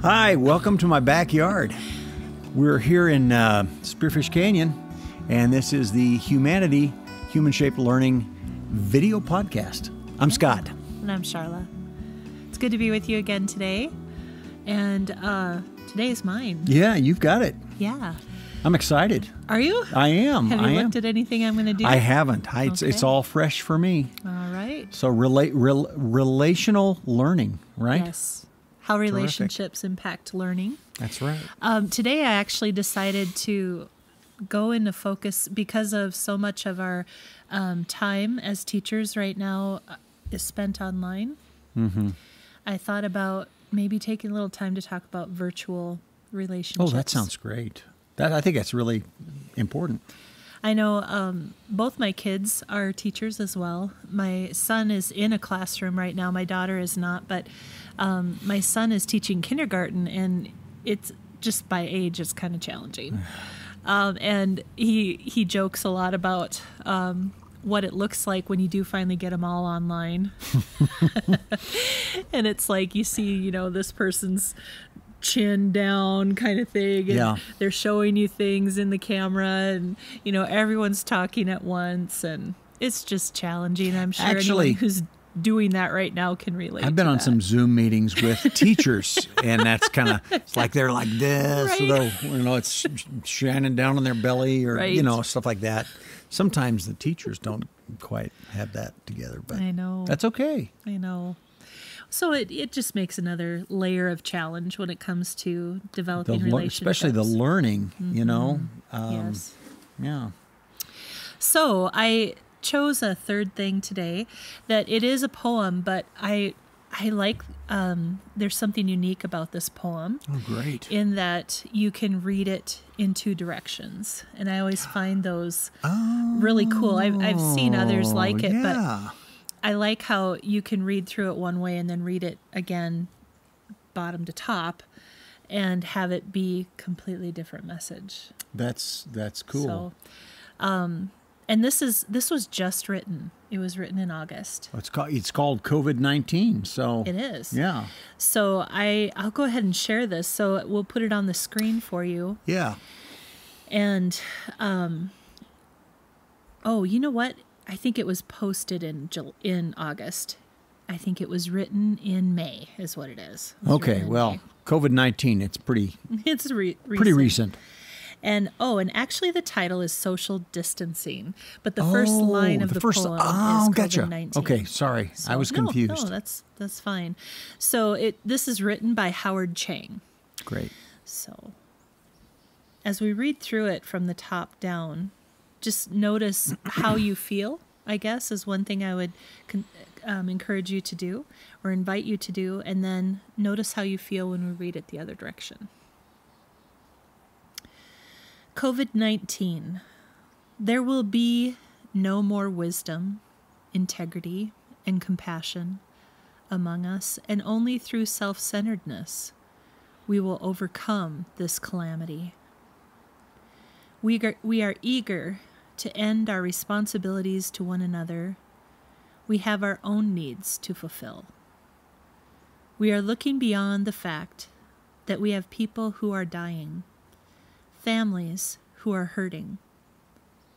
Hi, welcome to my backyard. We're here in Spearfish Canyon, and this is the Human-Shaped Learning video podcast. I'm Scott. And I'm Sharla. It's good to be with you again today. And today is mine. Yeah, you've got it. Yeah. I'm excited. Are you? I am. Have you looked at anything I'm going to do? I haven't. It's all fresh for me. All right. So relational learning, right? Yes. How relationships impact learning. That's right. Today I actually decided to go into focus because of so much of our time as teachers right now is spent online. Mm-hmm. I thought about maybe taking a little time to talk about virtual relationships. Oh, that sounds great. I think that's really important. I know both my kids are teachers as well. My son is in a classroom right now. My daughter is not, but my son is teaching kindergarten, and it's just by age, it's kind of challenging. And he jokes a lot about what it looks like when you do finally get them all online. And it's like you see, this person's chin down kind of thing, and they're showing you things in the camera, and everyone's talking at once, and it's just challenging. I'm sure anyone who's doing that right now can relate. I've been on some Zoom meetings with teachers, and that's it's like they're like this, right? It's shining down on their belly, or stuff like that. Sometimes the teachers don't quite have that together, but I know that's okay. I know. So it just makes another layer of challenge when it comes to developing relationships. Especially the learning, Yes. Yeah. So I chose a third thing today that it is a poem, but I like, there's something unique about this poem. Oh, great. In that you can read it in two directions. And I always find those really cool. I've seen others like it, but I like how you can read through it one way and then read it again, bottom to top, and have it be completely different message. That's cool. So, and this was just written. It was written in August. It's called COVID-19. So it is. Yeah. So I'll go ahead and share this. So we'll put it on the screen for you. Yeah. And you know what? I think it was posted in August. I think it was written in May, is what it is. Okay, well, COVID-19, it's pretty pretty recent. And actually the title is Social Distancing, but the first line of the poem is COVID-19. Gotcha. Okay, sorry, I was confused. No, that's fine. So this is written by Howard Chang. Great. So as we read through it from the top down, just notice how you feel, I guess, is one thing I would encourage you to do or invite you to do. And then notice how you feel when we read it the other direction. COVID-19. There will be no more wisdom, integrity, and compassion among us, and only through self-centeredness we will overcome this calamity. We are eager to end our responsibilities to one another. We have our own needs to fulfill. We are looking beyond the fact that we have people who are dying, families who are hurting,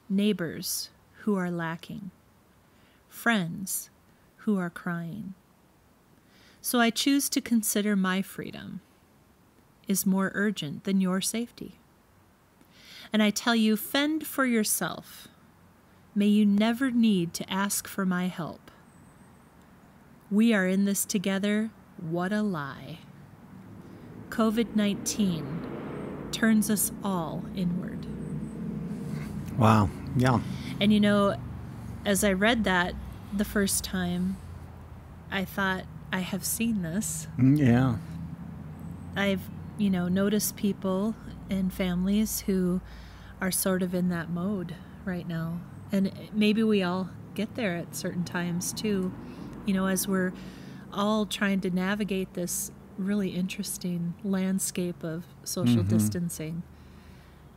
neighbors who are lacking, friends who are crying. So I choose to consider my freedom is more urgent than your safety. And I tell you, fend for yourself. May you never need to ask for my help. We are in this together. What a lie. COVID-19 turns us all inward. Wow. Yeah. And as I read that the first time, I thought, I have seen this. Yeah. I've, noticed people and families who are sort of in that mode right now. And maybe we all get there at certain times too, as we're all trying to navigate this really interesting landscape of social distancing.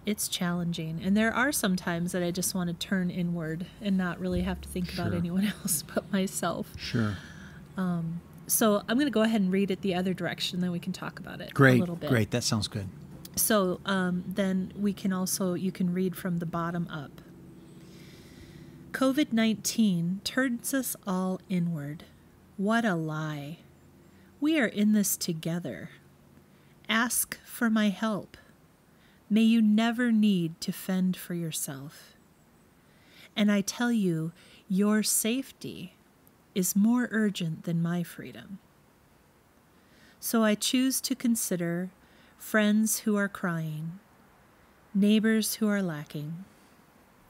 It's challenging. And there are some times that I just want to turn inward and not really have to think about anyone else but myself. Sure. So I'm going to go ahead and read it the other direction, then we can talk about it a little bit. Great. That sounds good. So then you can read from the bottom up. COVID-19 turns us all inward. What a lie. We are in this together. Ask for my help. May you never need to fend for yourself. And I tell you, your safety is more urgent than my freedom. So I choose to consider friends who are crying, neighbors who are lacking,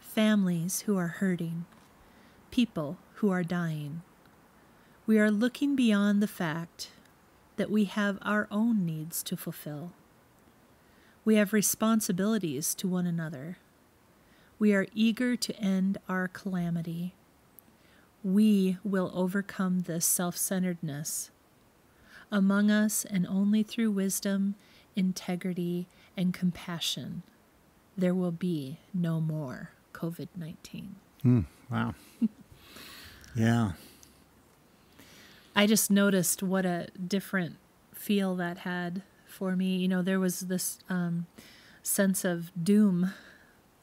families who are hurting, people who are dying. We are looking beyond the fact that we have our own needs to fulfill. We have responsibilities to one another. We are eager to end our calamity. We will overcome this self-centeredness among us, and only through wisdom, integrity, and compassion there will be no more COVID-19. Wow. Yeah. I just noticed what a different feel that had for me. You know, there was this sense of doom,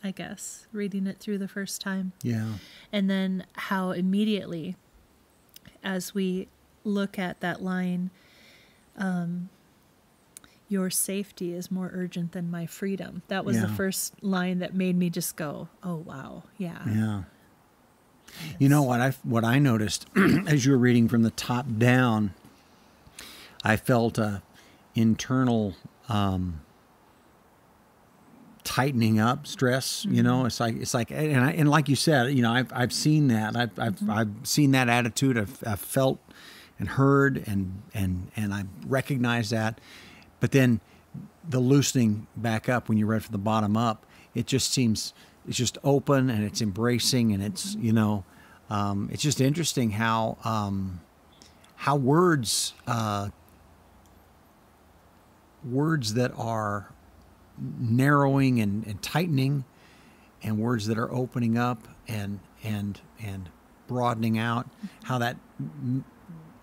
I guess, reading it through the first time. Yeah. And then how immediately, as we look at that line, your safety is more urgent than my freedom. That was the first line that made me just go, oh, wow. Yeah. Yeah. You know what I noticed as you were reading from the top down, I felt a internal tightening up, stress. You know, it's like, and like you said, you know, I've seen that. I've seen that attitude. I've felt and heard and I recognize that. But then the loosening back up when you read from the bottom up, it just seems. It's just open and it's embracing and it's, you know, it's just interesting how words that are narrowing and tightening and words that are opening up and broadening out, how that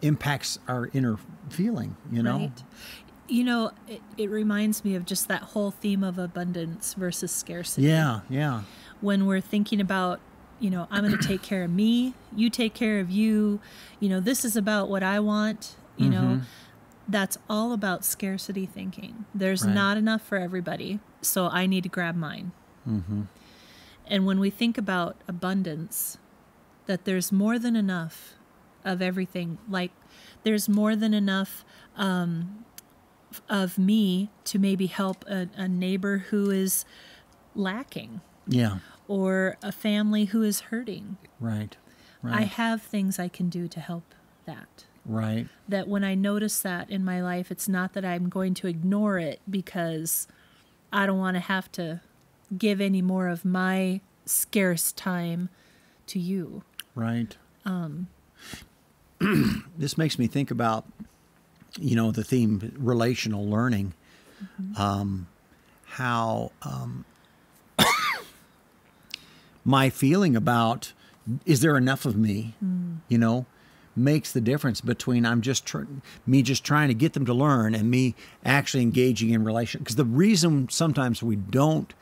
impacts our inner feeling, you know? Right. You know, it reminds me of just that whole theme of abundance versus scarcity. Yeah, yeah. When we're thinking about, you know, I'm going to take care of me, you take care of you, you know, this is about what I want, you know, that's all about scarcity thinking. There's not enough for everybody, so I need to grab mine. And when we think about abundance, that there's more than enough of everything, like there's more than enough of me to maybe help a neighbor who is lacking. Yeah. Or a family who is hurting. Right. I have things I can do to help that. Right. That when I notice that in my life, it's not that I'm going to ignore it because I don't want to have to give any more of my scarce time to you. Right. This makes me think about, you know, the theme relational learning, how my feeling about is there enough of me, you know, makes the difference between me just trying to get them to learn and me actually engaging in relation. Because the reason sometimes we don't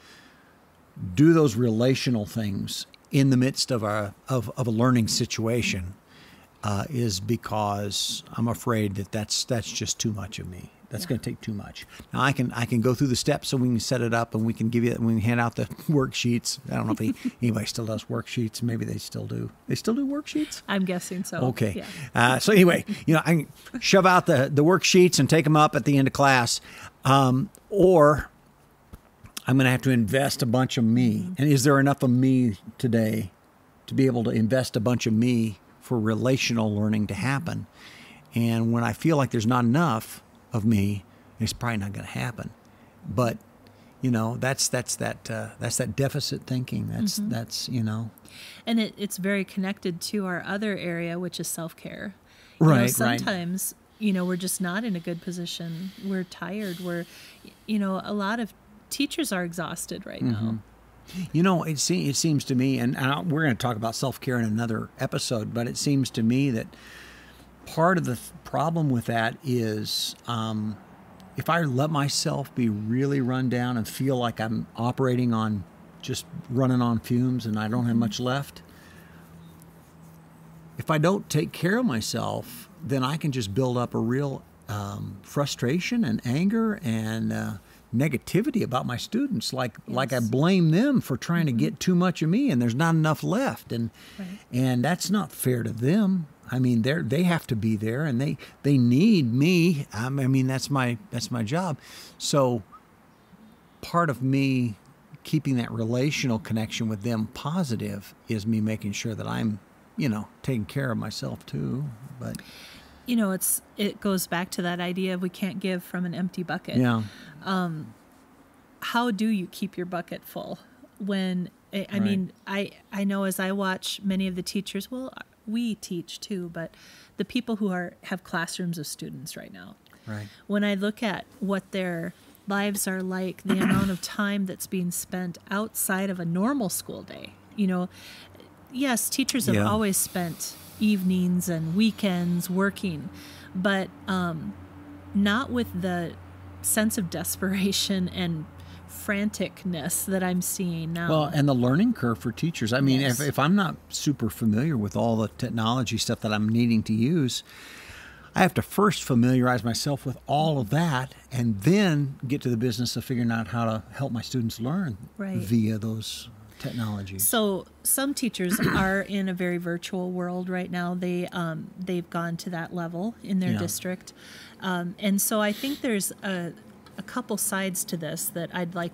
do those relational things in the midst of a learning situation is because I'm afraid that's just too much of me. That's going to take too much. Now I can go through the steps so we can set it up and we can give you, we can hand out the worksheets. I don't know if anybody still does worksheets. Maybe they still do. They still do worksheets? I'm guessing so. Okay. Yeah. So anyway, you know, I can shove out the worksheets and take them up at the end of class, or I'm going to have to invest a bunch of me. And is there enough of me today to be able to invest a bunch of me for relational learning to happen? And when I feel like there's not enough of me, it's probably not going to happen. But you know, that's that deficit thinking. That's you know, and it's very connected to our other area, which is self-care. Right. You know, sometimes you know we're just not in a good position. We're tired. You know, a lot of teachers are exhausted right now. You know, it seems to me, and we're going to talk about self-care in another episode, but it seems to me that part of the problem with that is if I let myself be really run down and feel like I'm operating on just running on fumes and I don't have much left, if I don't take care of myself, then I can just build up a real frustration and anger and negativity about my students. Like I blame them for trying to get too much of me, and there's not enough left, and that's not fair to them. I mean, they have to be there, and they need me. I mean, that's my job. So part of me keeping that relational connection with them positive is me making sure that I'm, taking care of myself too. But it goes back to that idea of we can't give from an empty bucket. Yeah. How do you keep your bucket full when I mean, I know as I watch many of the teachers, well, we teach too, but the people who have classrooms of students right now. Right. When I look at what their lives are like, the amount of time that's being spent outside of a normal school day, yes, teachers have always spent evenings and weekends working, but not with the sense of desperation and franticness that I'm seeing now. Well, and the learning curve for teachers. I mean, if I'm not super familiar with all the technology stuff that I'm needing to use, I have to first familiarize myself with all of that and then get to the business of figuring out how to help my students learn via those technologies. So some teachers are in a very virtual world right now. They've gone to that level in their district. And so I think there's a couple sides to this that I'd like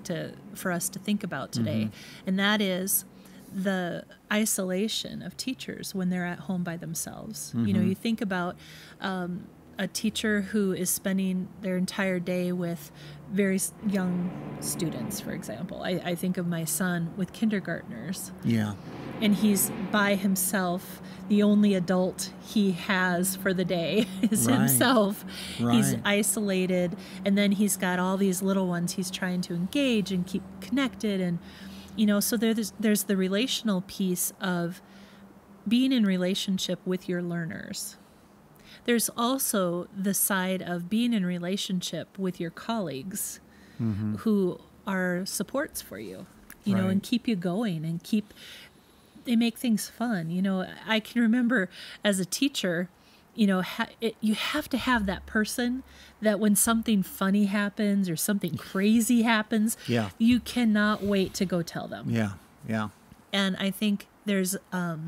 for us to think about today. And that is the isolation of teachers when they're at home by themselves. You think about a teacher who is spending their entire day with very young students, for example. I think of my son with kindergartners. Yeah. And he's by himself. The only adult he has for the day is himself. He's isolated, and then he's got all these little ones he's trying to engage and keep connected. And, so there's the relational piece of being in relationship with your learners. There's also the side of being in relationship with your colleagues who are supports for you, and keep you going and they make things fun. I can remember as a teacher, you have to have that person that when something funny happens or something crazy happens, you cannot wait to go tell them. Yeah, yeah. And I think there's a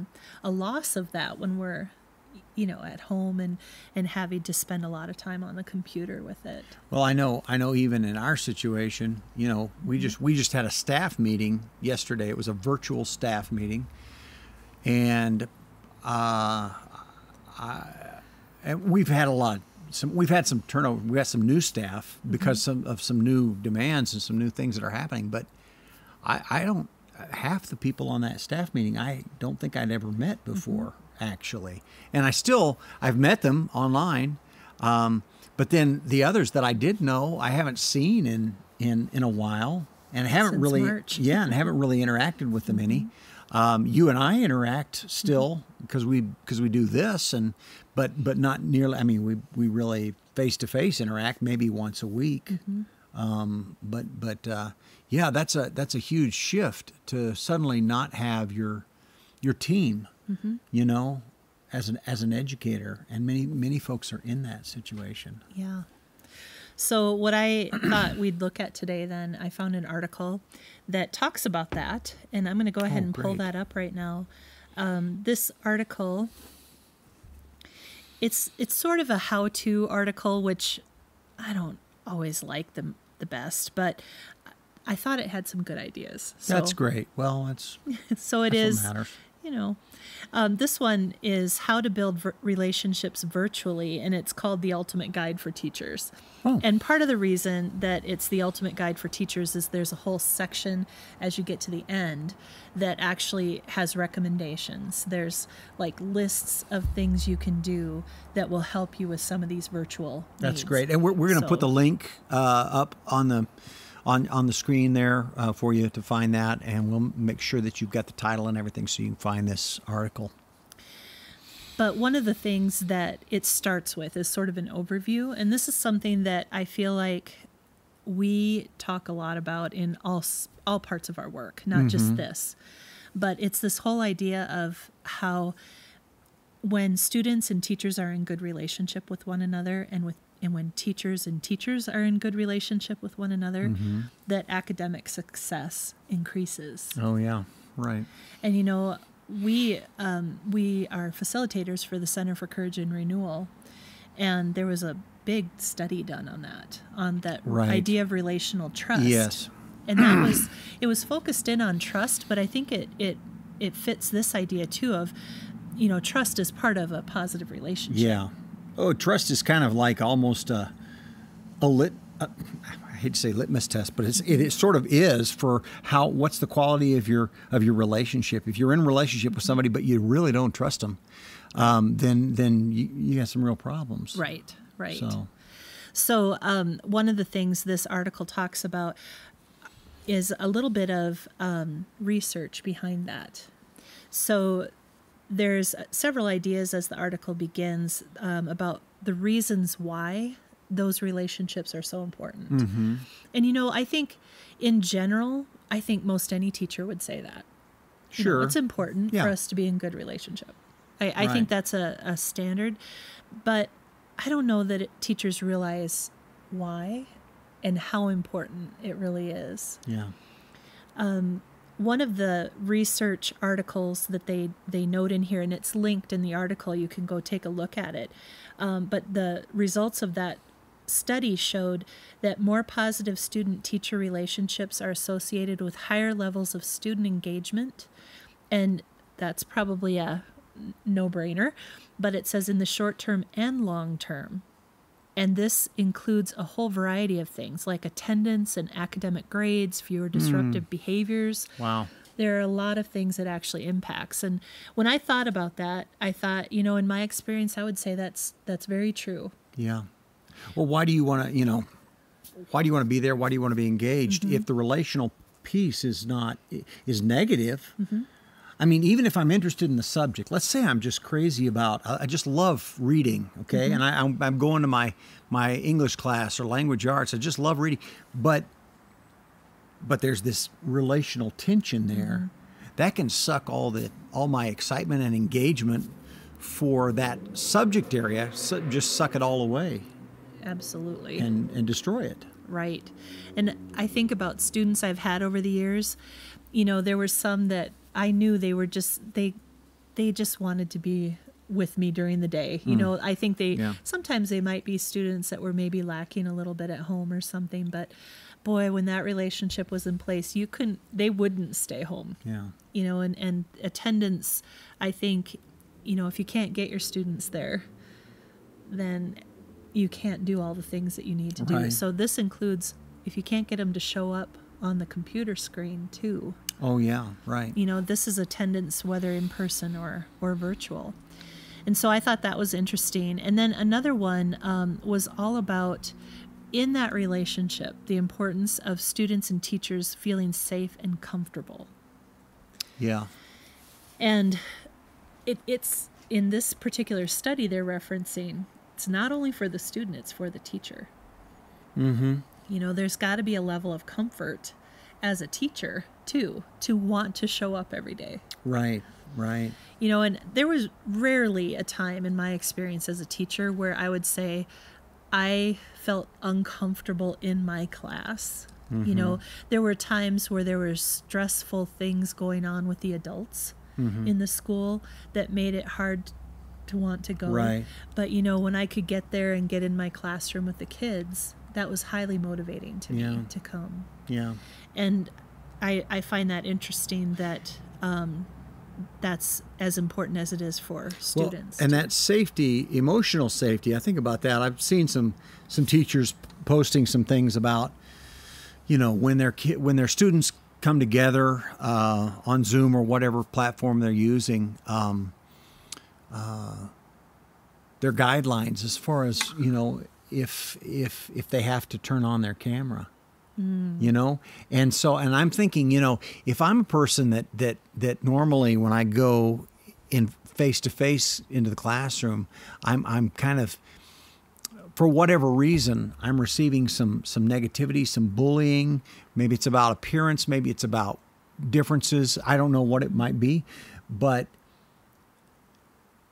loss of that when we're at home and having to spend a lot of time on the computer with it. Well, I know even in our situation, we just had a staff meeting yesterday. It was a virtual staff meeting. And we've had we've had some turnover. We got some new staff because of some new demands and some new things that are happening. But I don't, half the people on that staff meeting, I don't think I'd ever met before, actually. And I've met them online. But then the others that I did know, I haven't seen in a while, and haven't Since really, March. and haven't really interacted with them any. You and I interact still because we do this, but not nearly. I mean, we really face to face interact maybe once a week. That's a huge shift to suddenly not have your team, as an educator, and many folks are in that situation. Yeah. So what I thought we'd look at today, then, I found an article that talks about that, and I'm going to go ahead and pull that up right now. This article, it's sort of a how-to article, which I don't always like the best, but I thought it had some good ideas. So, that's great. Well, that's so it that's is. what matters. This one is how to build relationships virtually, and it's called The Ultimate Guide for Teachers. Oh. And part of the reason that it's the Ultimate Guide for Teachers is there's a whole section as you get to the end that actually has recommendations. There's like lists of things you can do that will help you with some of these virtual That's needs. great. And we're going to put the link up on the screen there for you to find that, and we'll make sure that you've got the title and everything so you can find this article. But one of the things that it starts with is sort of an overview. And this is something that I feel like we talk a lot about in all parts of our work, not just this. But it's this whole idea of how when students and teachers are in good relationship with one another, and when teachers and teachers are in good relationship with one another, that academic success increases. Oh, yeah. Right. And, we are facilitators for the Center for Courage and Renewal, and there was a big study done on that right. idea of relational trust. Yes. And it was focused in on trust, but I think it fits this idea too of, trust is part of a positive relationship. Yeah. Oh, trust is kind of like almost I hate to say litmus test, but it sort of is for what's the quality of your relationship. If you're in a relationship with somebody but you really don't trust them, then you got some real problems. Right. So one of the things this article talks about is a little bit of research behind that. So there's several ideas as the article begins about the reasons why those relationships are so important. And, I think in general, most any teacher would say that. Sure. It's important for us to be in good relationship. I think that's a standard, but I don't know that teachers realize why and how important it really is. Yeah. One of the research articles that they note in here, and it's linked in the article, you can go take a look at it, but the results of that study showed that more positive student-teacher relationships are associated with higher levels of student engagement, and that's probably a no-brainer, but it says in the short term and long term. And this includes a whole variety of things like attendance and academic grades, fewer disruptive behaviors. Wow. There are a lot of things that actually impacts. And when I thought about that, I thought, in my experience, I would say that's very true. Yeah. Well, why do you want to be there? Why do you want to be engaged? If the relational piece is negative, I mean, even if I'm interested in the subject, let's say I'm just crazy I just love reading, okay? And I'm going to my English class or language arts. I just love reading. But there's this relational tension there that can suck all my excitement and engagement for that subject area. So just suck it all away. Absolutely. And destroy it. Right. And I think about students I've had over the years. There were some that I knew they were they just wanted to be with me during the day. I think sometimes they might be students that were maybe lacking a little bit at home or something, but boy, when that relationship was in place, they wouldn't stay home. Yeah. And attendance, I think, if you can't get your students there, then you can't do all the things that you need to do. Right. So this includes if you can't get them to show up on the computer screen too. Oh, yeah, right. This is attendance, whether in person or virtual. And so I thought that was interesting. And then another one was all about, in that relationship, the importance of students and teachers feeling safe and comfortable. Yeah. And it's in this particular study they're referencing, it's not only for the student, it's for the teacher. There's got to be a level of comfort as a teacher, too, to want to show up every day. Right. And there was rarely a time in my experience as a teacher where I would say I felt uncomfortable in my class. There were times where there were stressful things going on with the adults in the school that made it hard to want to go. Right. But, when I could get there and get in my classroom with the kids, that was highly motivating to me to come. Yeah. And I find that interesting that that's as important as it is for students. Well, and that safety, emotional safety, I think about that. I've seen some teachers posting some things about, when their students come together on Zoom or whatever platform they're using, their guidelines as far as, if they have to turn on their camera. And I'm thinking, if I'm a person that normally when I go in face-to-face into the classroom, I'm kind of, for whatever reason, I'm receiving some negativity, some bullying. Maybe it's about appearance. Maybe it's about differences. I don't know what it might be, but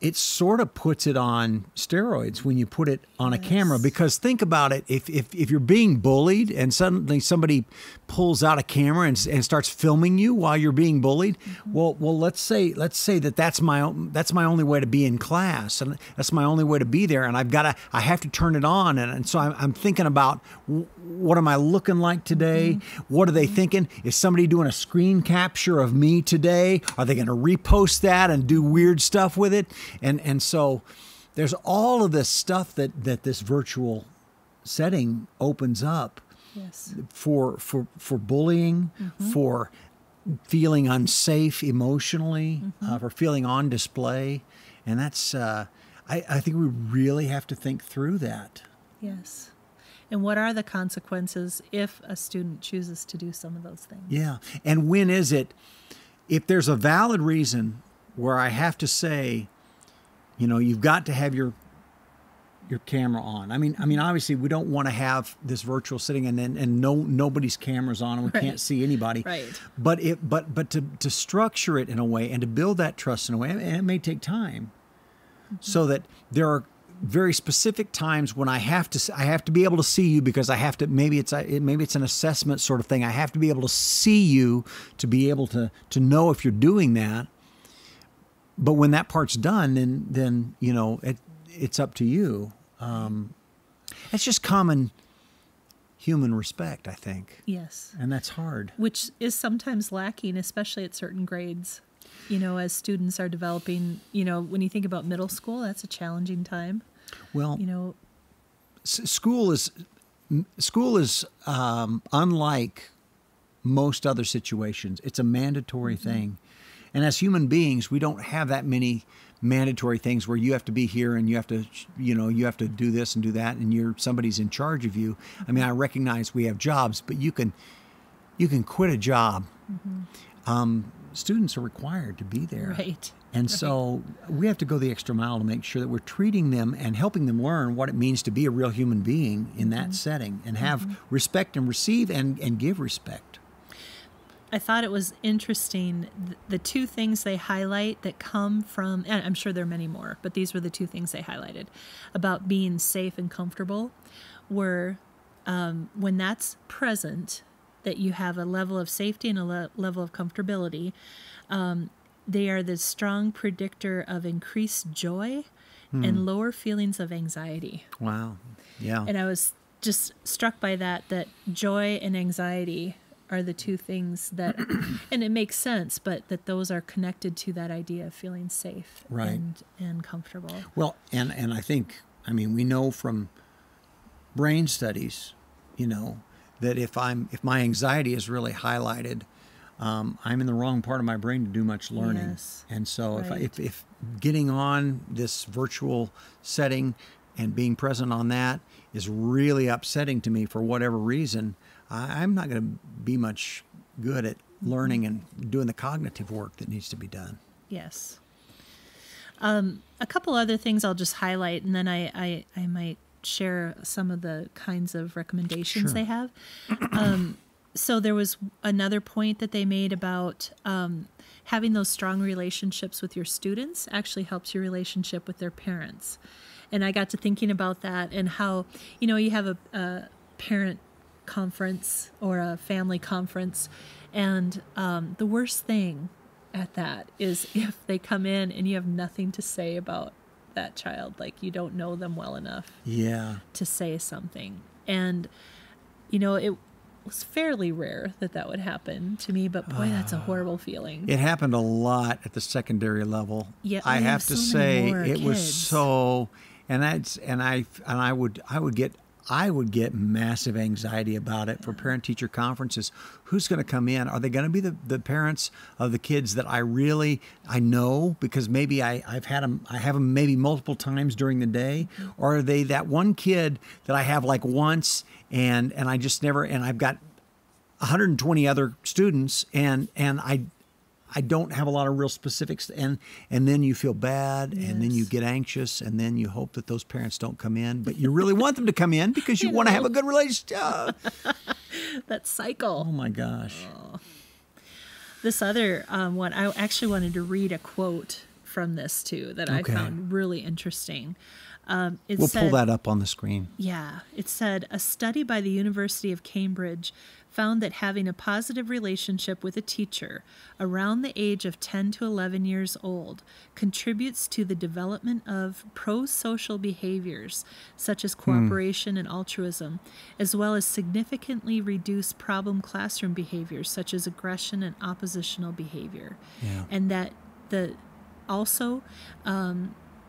it sort of puts it on steroids when you put it on a camera. Because think about it, if you're being bullied and suddenly somebody pulls out a camera and starts filming you while you're being bullied, well, let's say that's my only way to be in class, and that's my only way to be there, and I have to turn it on, and so I'm thinking about, what am I looking like today? What are they thinking? Is somebody doing a screen capture of me today? Are they going to repost that and do weird stuff with it? And so there's all of this stuff that this virtual setting opens up. Yes. For bullying, for feeling unsafe emotionally, for feeling on display. And that's, I think we really have to think through that. Yes. And what are the consequences if a student chooses to do some of those things? Yeah. And when is it, if there's a valid reason where I have to say, you've got to have your camera on. I mean, obviously we don't want to have this virtual sitting and nobody's camera's on and we can't see anybody. Right. But to structure it in a way and to build that trust in a way, and it may take time, so that there are very specific times when I have to be able to see you, because I have to, maybe it's an assessment sort of thing. I have to be able to see you to be able to know if you're doing that. But when that part's done, then it's up to you. It's just common human respect, I think. Yes. And that's hard. Which is sometimes lacking, especially at certain grades. As students are developing, when you think about middle school, that's a challenging time. Well, school is unlike most other situations. It's a mandatory thing. And as human beings, we don't have that many mandatory things where you have to be here and you have to do this and do that, and somebody's in charge of you. I mean, I recognize we have jobs, but you can quit a job. Students are required to be there. Right. And so we have to go the extra mile to make sure that we're treating them and helping them learn what it means to be a real human being in that setting, and have respect and receive and give respect. I thought it was interesting, the two things they highlight that come from, and I'm sure there are many more, but these were the two things they highlighted about being safe and comfortable, were when that's present, that you have a level of safety and a level of comfortability, they are the strong predictor of increased joy and lower feelings of anxiety. Wow. Yeah. And I was just struck by that joy and anxiety are the two things that, and it makes sense, but that those are connected to that idea of feeling safe and comfortable. Well, and I think, we know from brain studies, that if my anxiety is really highlighted, I'm in the wrong part of my brain to do much learning. Yes. And so if getting on this virtual setting and being present on that is really upsetting to me for whatever reason, I'm not going to be much good at learning and doing the cognitive work that needs to be done. Yes. A couple other things I'll just highlight, and then I might share some of the kinds of recommendations they have. So there was another point that they made about having those strong relationships with your students actually helps your relationship with their parents. And I got to thinking about that and how, you have a parent conference or a family conference, and the worst thing at that is if they come in and you have nothing to say about that child, like you don't know them well enough to say something. And it was fairly rare that would happen to me, but boy, that's a horrible feeling. It happened a lot at the secondary level. Yeah, I have to say it was so, and I would get massive anxiety about it for parent-teacher conferences. Who's going to come in? Are they going to be the parents of the kids that I know because maybe I have them maybe multiple times during the day, or are they that one kid that I have like once and I just never, and I've got 120 other students and I I don't have a lot of real specifics, and then you feel bad, and then you get anxious, and then you hope that those parents don't come in, but you really want them to come in because you want to have a good relationship. That cycle. Oh my gosh. Oh. This other one, I actually wanted to read a quote from this too that I found really interesting. We'll pull that up on the screen. Yeah. It said, a study by the University of Cambridge found that having a positive relationship with a teacher around the age of 10 to 11 years old contributes to the development of pro-social behaviors such as cooperation and altruism, as well as significantly reduce problem classroom behaviors such as aggression and oppositional behavior. Yeah. And that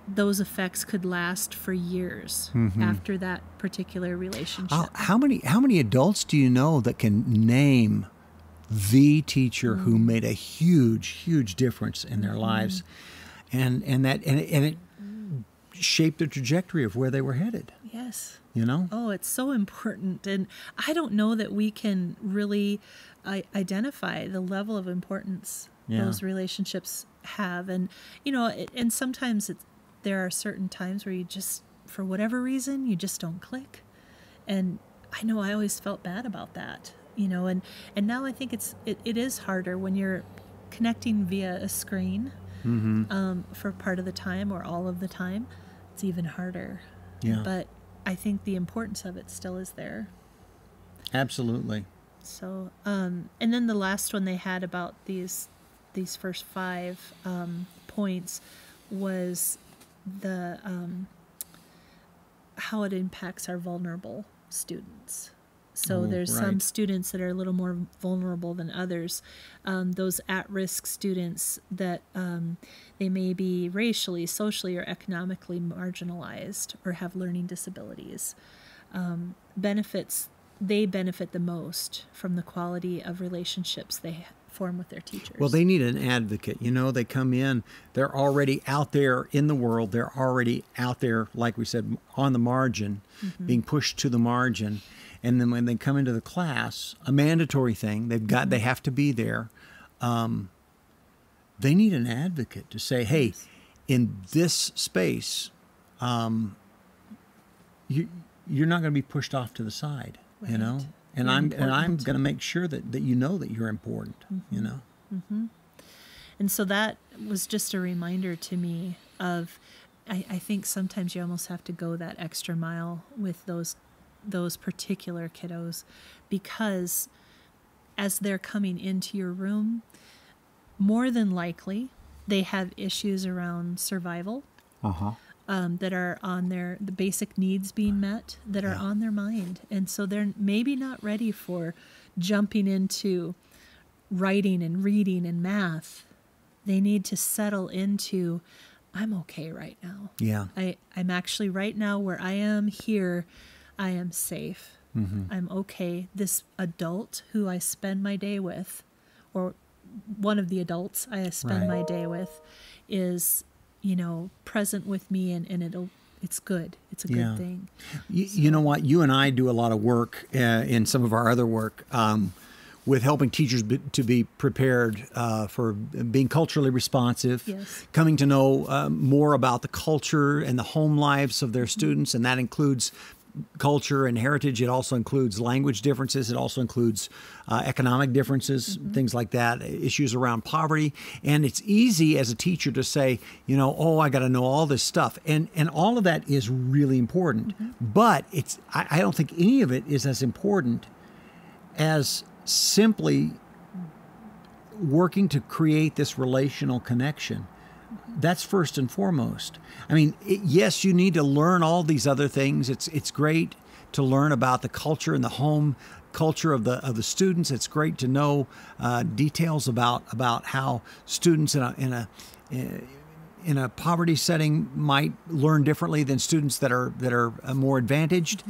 those effects could last for years after that particular relationship. How many adults do you know that can name the teacher who made a huge difference in their lives, and it shaped the trajectory of where they were headed? Yes. You know? Oh, it's so important, and I don't know that we can really identify the level of importance those relationships have, and and sometimes there are certain times where you just, for whatever reason, you just don't click. And I know I always felt bad about that, and now I think it is harder when you're connecting via a screen for part of the time or all of the time. It's even harder. Yeah. But I think the importance of it still is there. Absolutely. So, and then the last one they had about these first 5 points was the how it impacts our vulnerable students. So there's some students that are a little more vulnerable than others. Those at-risk students that they may be racially, socially, or economically marginalized or have learning disabilities. They benefit the most from the quality of relationships they form with their teachers. Well, they need an advocate. They come in, they're already out there in the world, they're already out there, like we said, on the margin, being pushed to the margin. And then when they come into the class, a mandatory thing, they have to be there. They need an advocate to say, hey, in this space, you're not going to be pushed off to the side, And I'm going to make sure that that you're important, And so that was just a reminder to me of, I think sometimes you almost have to go that extra mile with those particular kiddos, because as they're coming into your room, more than likely they have issues around survival. That are on the basic needs being met, that are on their mind. And so they're maybe not ready for jumping into writing and reading and math. They need to settle into, I'm okay right now. Yeah. I'm actually right now where I am here, I am safe. I'm okay. This adult who I spend my day with, or one of the adults I spend my day with, is present with me, and it's good. It's a good thing. You know what? You and I do a lot of work in some of our other work with helping teachers to be prepared for being culturally responsive, coming to know more about the culture and the home lives of their students, and that includes culture and heritage. It also includes language differences. It also includes economic differences, things like that, issues around poverty. And it's easy as a teacher to say, I got to know all this stuff. And all of that is really important. But I don't think any of it is as important as simply working to create this relational connection. That's first and foremost. I mean, yes, you need to learn all these other things. It's great to learn about the culture and the home culture of the students. It's great to know details about how students in a poverty setting might learn differently than students that are more advantaged.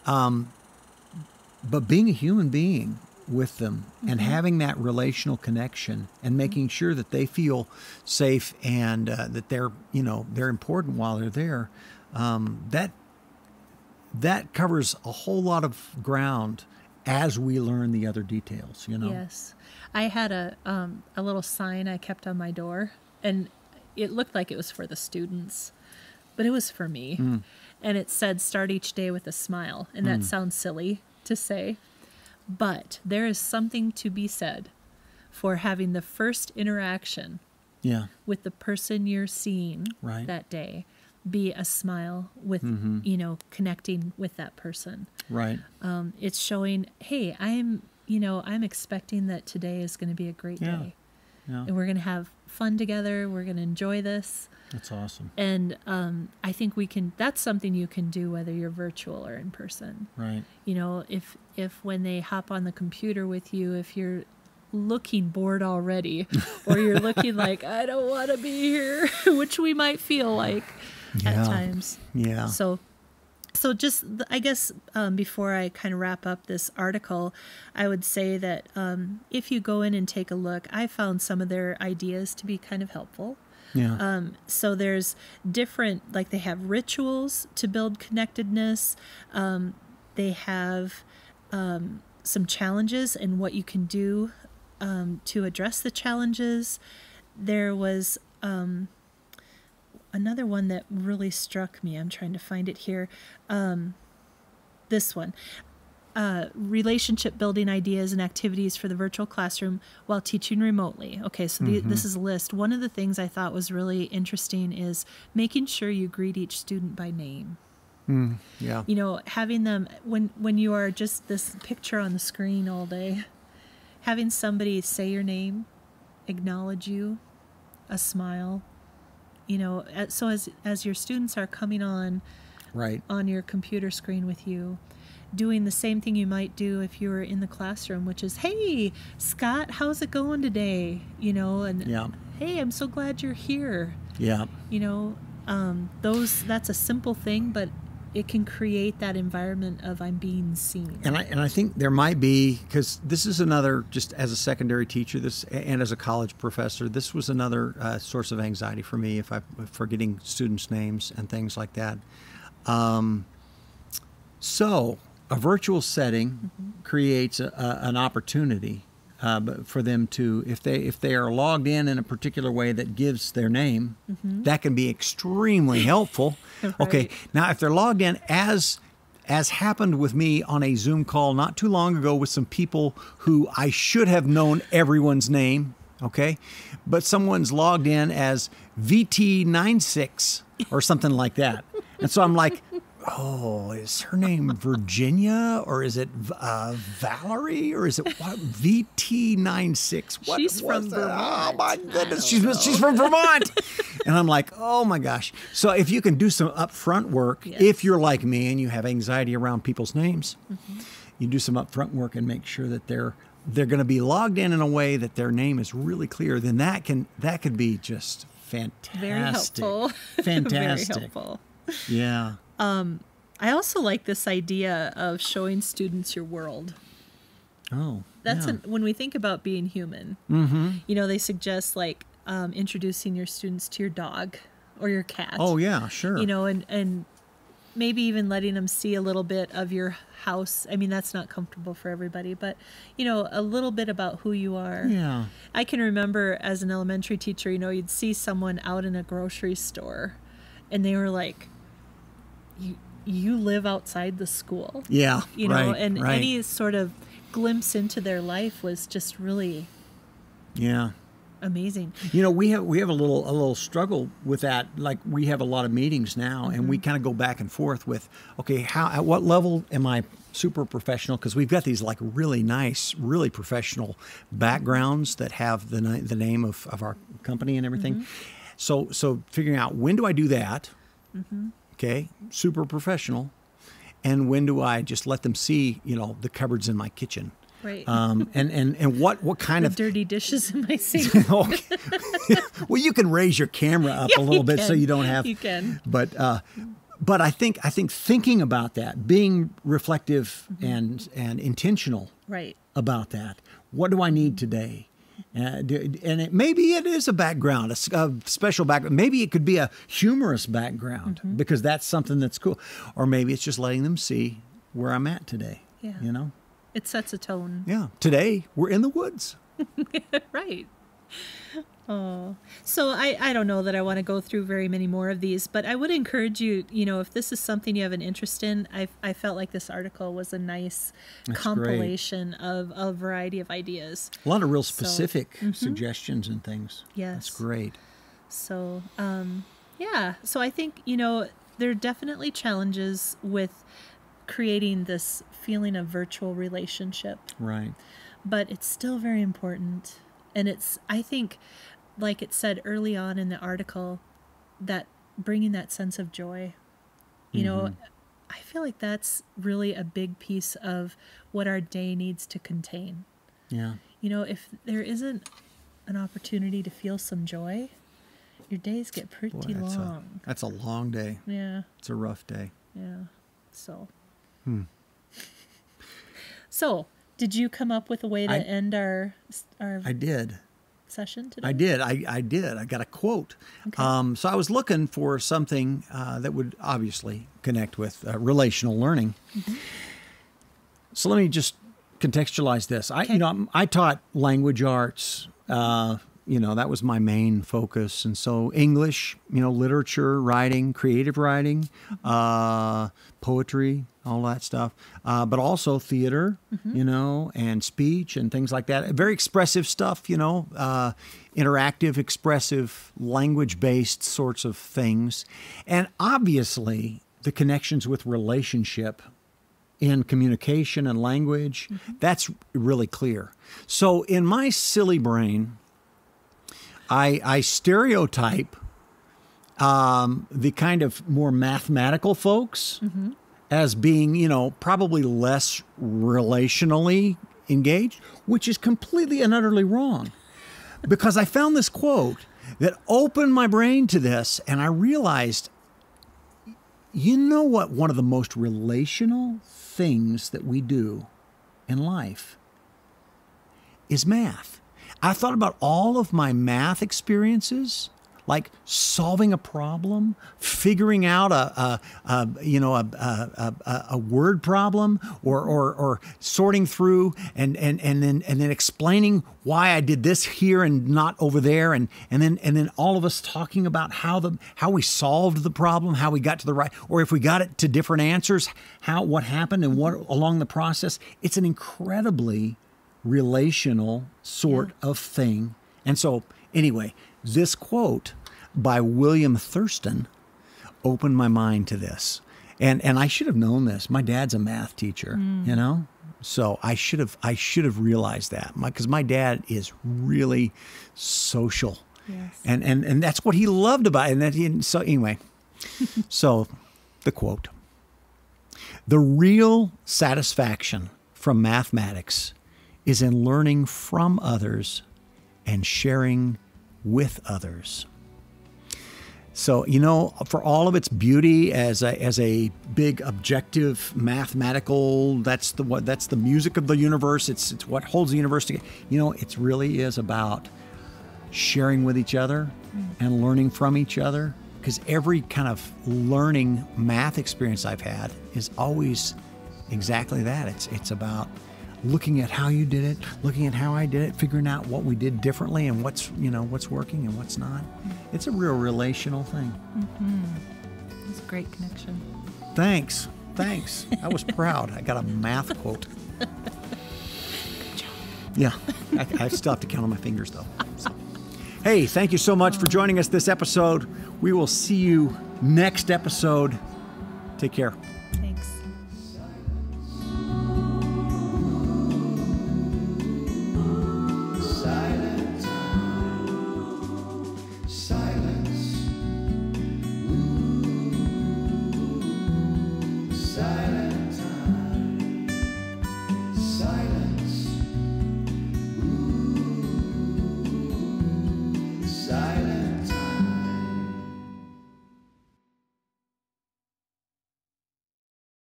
But being a human being with them and having that relational connection and making sure that they feel safe and that they're important while they're there, that covers a whole lot of ground as we learn the other details, you know? Yes. I had a little sign I kept on my door, and it looked like it was for the students, but it was for me. And it said, start each day with a smile. And that sounds silly to say, but there is something to be said for having the first interaction with the person you're seeing that day be a smile with, you know, connecting with that person. Right. It's showing, hey, I'm expecting that today is going to be a great day. Yeah. And we're going to have fun together. We're going to enjoy this. That's awesome. And I think that's something you can do whether you're virtual or in person. Right. You know, if when they hop on the computer with you, if you're looking bored already, or you're looking like, I don't want to be here, which we might feel like at times. Yeah. So just, I guess, before I kind of wrap up this article, I would say that if you go in and take a look, I found some of their ideas to be kind of helpful. Yeah. So there's different, like they have rituals to build connectedness. They have some challenges and what you can do to address the challenges. There was another one that really struck me. I'm trying to find it here. This one. Relationship building ideas and activities for the virtual classroom while teaching remotely. Okay, so this is a list. One of the things I thought was really interesting is making sure you greet each student by name. Yeah. You know, having them, when you are just this picture on the screen all day, having somebody say your name, acknowledge you, a smile, you know, so as your students are coming on your computer screen with you, doing the same thing you might do if you were in the classroom, which is, hey, Scott, how's it going today? You know, and hey, I'm so glad you're here. Yeah. You know, that's a simple thing, but it can create that environment of I'm being seen. And I think there might be, because this is another, just as a secondary teacher, and as a college professor, this was another source of anxiety for me if I'm forgetting students' names and things like that. So a virtual setting creates an opportunity for them to, if they are logged in a particular way that gives their name, that can be extremely helpful. Right. Okay, now if they're logged in as happened with me on a Zoom call not too long ago with some people who I should have known everyone's name, okay, but someone's logged in as VT96 or something like that, and so I'm like, oh, is her name Virginia, or is it Valerie, or is it what? VT96? What she's from Vermont. Oh my goodness, she's from Vermont. And I'm like, oh my gosh. So if you can do some upfront work, if you're like me and you have anxiety around people's names, you do some upfront work and make sure that they're going to be logged in a way that their name is really clear. Then that could be just fantastic. Very helpful. Fantastic. Very helpful. Yeah. I also like this idea of showing students your world. Oh, that's when we think about being human. You know, they suggest like introducing your students to your dog or your cat. Oh yeah, sure. You know, and maybe even letting them see a little bit of your house. I mean, that's not comfortable for everybody, but you know, a little bit about who you are. Yeah. I can remember as an elementary teacher, you know, you'd see someone out in a grocery store, and they were like, you live outside the school. Yeah, you know, and any sort of glimpse into their life was just really amazing. You know, we have a little struggle with that. Like, we have a lot of meetings now, and we kind of go back and forth with, okay, at what level am I super professional? Because we've got these like really nice, really professional backgrounds that have the name of our company and everything. So figuring out, when do I do that? Okay, super professional. And when do I just let them see, you know, the cupboards in my kitchen? Right. And what kind of dirty dishes in my sink? Okay. Well, you can raise your camera up a little bit so you don't have. You can. But I think thinking about that, being reflective and intentional about that. What do I need today? And maybe it is a background, a special background. Maybe it could be a humorous background because that's something that's cool. Or maybe it's just letting them see where I'm at today. Yeah. You know? It sets a tone. Yeah. Today, we're in the woods. Right. Oh, so I don't know that I want to go through very many more of these, but I would encourage you, if this is something you have an interest in, I felt like this article was a nice compilation of a variety of ideas. A lot of real specific suggestions and things. Yes. That's great. So, yeah. So I think, there are definitely challenges with creating this feeling of virtual relationship. Right. But it's still very important. And I think, like it said early on in the article, that bringing that sense of joy, I feel like that's really a big piece of what our day needs to contain. Yeah. If there isn't an opportunity to feel some joy, your days get pretty long. That's a long day. Yeah. It's a rough day. Yeah. So. So, did you come up with a way to end our I did. Session today? I did. I did. I got a quote. Okay. So I was looking for something that would obviously connect with relational learning. Mm-hmm. So let me just contextualize this. Okay. I taught language arts. That was my main focus. And so English, literature, writing, creative writing, poetry, all that stuff. But also theater, and speech and things like that. Very expressive stuff, interactive, expressive, language-based sorts of things. And obviously the connections with relationship in communication and language, that's really clear. So in my silly brain, I stereotype the kind of more mathematical folks as being, probably less relationally engaged, which is completely and utterly wrong. Because I found this quote that opened my brain to this, and I realized, what one of the most relational things that we do in life is math. I thought about all of my math experiences, like solving a problem, figuring out a word problem, or sorting through and then explaining why I did this here and not over there, and then all of us talking about how we solved the problem, how we got to the right, or if we got it to different answers, what happened and what along the process. It's an incredibly relational sort of thing. And so anyway, this quote by William Thurston opened my mind to this. And I should have known this. My dad's a math teacher, So I should have realized that. Because my dad is really social. Yes. And that's what he loved about it. So anyway, so the quote. The real satisfaction from mathematics is in learning from others and sharing with others. So, for all of its beauty as a big objective mathematical, that's the music of the universe. It's what holds the universe together. It really is about sharing with each other and learning from each other. Because every kind of learning math experience I've had is always exactly that. It's about looking at how you did it, looking at how I did it, figuring out what we did differently and what's working and what's not. It's a real relational thing. It's a great connection. Thanks. I was proud. I got a math quote. Good job. Yeah. I still have to count on my fingers, though. So. Hey, thank you so much for joining us this episode. We will see you next episode. Take care.